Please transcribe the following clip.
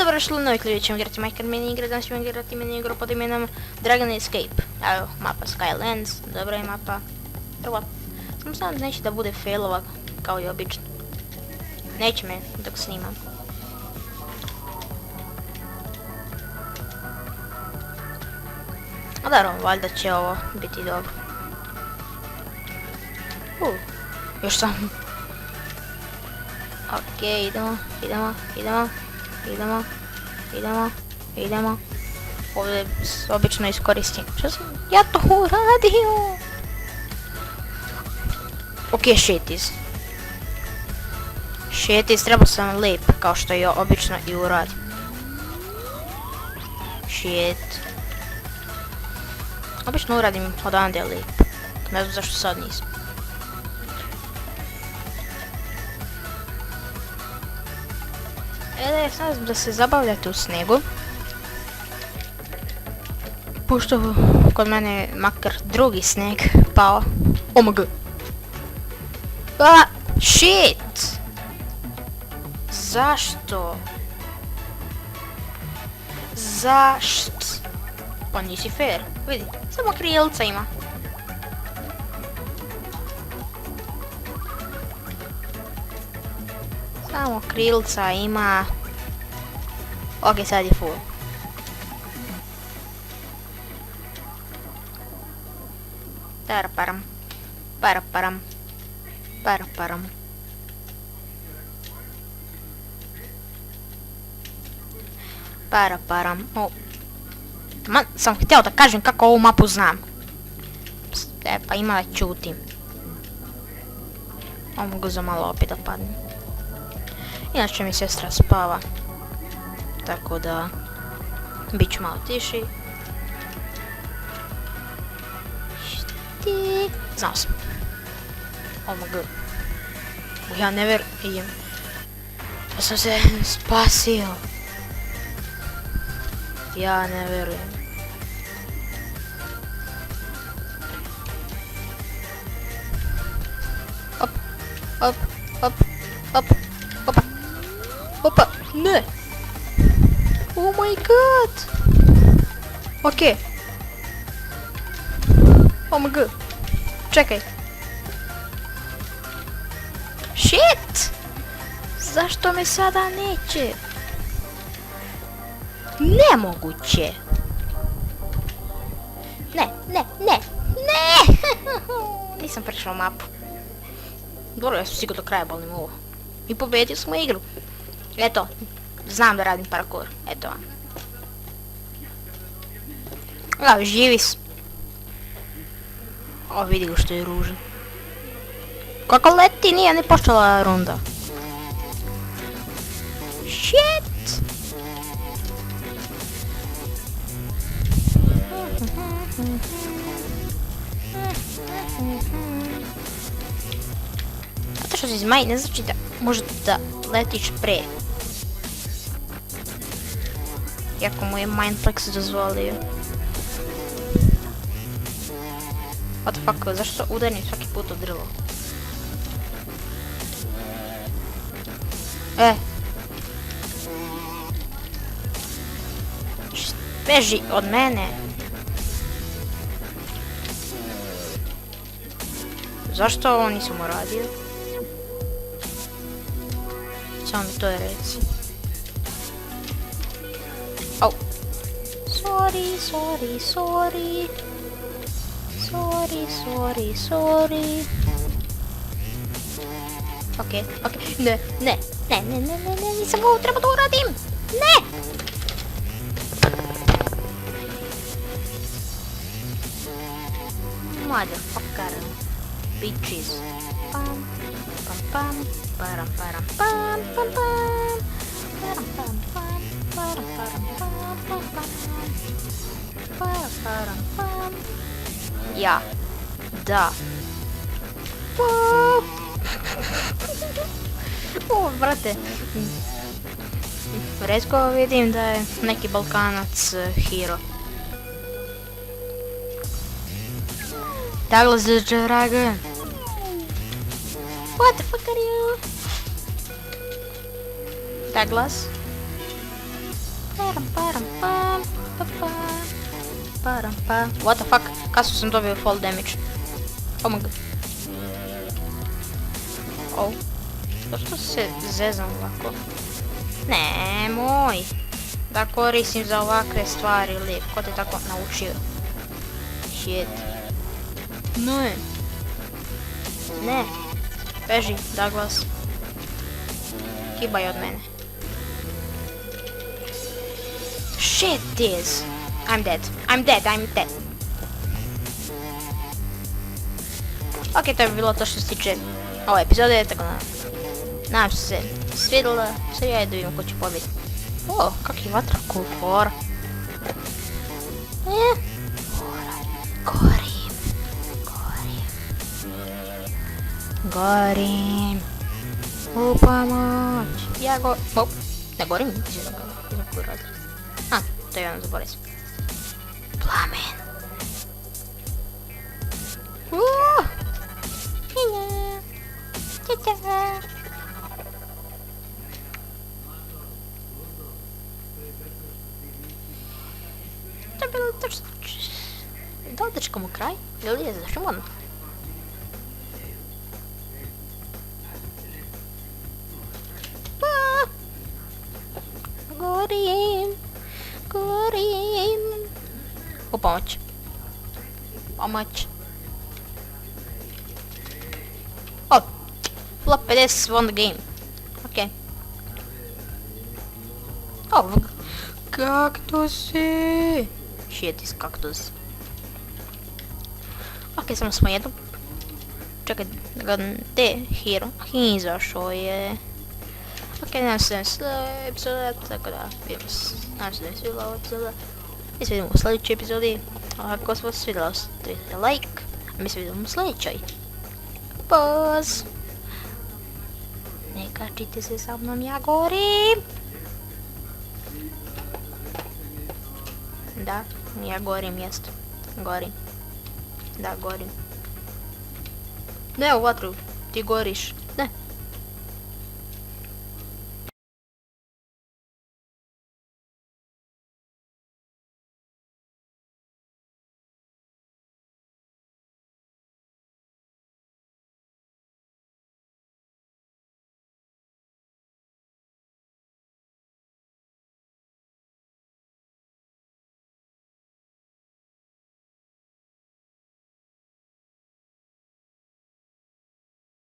dobrodošli u novi klip, ćemo igrati Minecraft mini igre, danas ćemo igrati mini igru pod imenom Dragon Escape. Evo, mapa Skylands, dobra je mapa. Prvo, samo znam da neće da bude failova kao i obično. Neće me dok snimam. A dobro, valjda će ovo biti dobro. Još sam. Okej, idemo. Ovdje obično iskoristim. Što sam ja to uradio? Okej, Shetis, trebao sam lep, kao što je obično i uradim. Obično uradim odande lep. Ne znam zašto sad nisam. Sad da se zabavljate u snegu. Pošto kod mene makar drugi sneg pao. OMG. Shit! Zašto? Pa nisi fair. Vidi, samo krilca ima. Samo krilca ima. Ok, sad je full. Paraparam. Man, sam htio da kažem kako ovu mapu znam. Pa ima da čutim. Mogu za malo opet da padnem. Inače mi sestra spava. Tako da bit ću malo tiši. Znao sam. OMG. Ja ne verujem. Ja sam se spasio. Ja ne verujem. Opa, ne! Oh my god! Ok. OMG. Čekaj. Shit! Zašto me sada neće? Nemoguće! Ne! Nisam prešao mapu. Dobro, ja sam sigurno do kraja bolim ovo. I pobedio smo igru. Eto, znam da radim parkour. Eto vam. Evo, živi s... O, vidi ga što je ružan. Kako leti, nije ne počela runda. Shit! Zato što si zmaj ne znači da možete da letiš pre. Iako mu je Mindplex dozvolio. What the fuck, zašto udarim svaki put u drvo? Beži od mene! Zašto ovo nisam uradio? Samo mi to je reci. Au! Sorry. Ok. Ne, nisam ovo treba da uradim! Ne! Motherfucker. Bitches. Ja. Da. O, brate. Rezko vidim da je neki Balkanac hero. Douglas the Dragon. What the fuck are you? Douglas? Param, param, pam, pa, pa. Param, pa. What the fuck? Kasu sam dobio fall damage. Oh my god. Oh. Zašto se zezam ovako? Nemoj. Da koristim za ovakve stvari, lijep. Ko te tako naučio? Shit. Ne. Ne. Beži, Douglas. Kibaj od mene. Shit this. I'm dead. I'm dead. I'm dead. Ok, to je bilo to što se tiče ove epizode, tako da nadam se svidjelo. Sad ja da vidim ko će pobiti. O, kak je vatra cool for. Gorim. Gorim. Gorim. U pomoć. Ja go... O, ne gorim, nisam ga radili. A, to je ono zaboravim. Plamen. To je bilo to što... Da li dečkamo kraj? Ili je završimo odmah? Gorim. Gorim. U pomoć. Pomoć. O! Flop 50 won the game. Ok. O, kaktusi! Shit is kaktus. Ok, samo smo jednu. Čekaj, gdje hero? Izašao je. Ok, nadam se da je sljedeća epizoda, tako da vidimo se. Nadam se da je svidjela ova epizoda. Mi se vidimo u sljedećoj epizodi. Ako se vas svidjela, ostavite like. A mi se vidimo u sljedećoj. Poz! Ne kačite se sa mnom, ja gorim! Da, ja gorim, jest. Gorim. Da, gorim. Ne u vatru, ti goriš.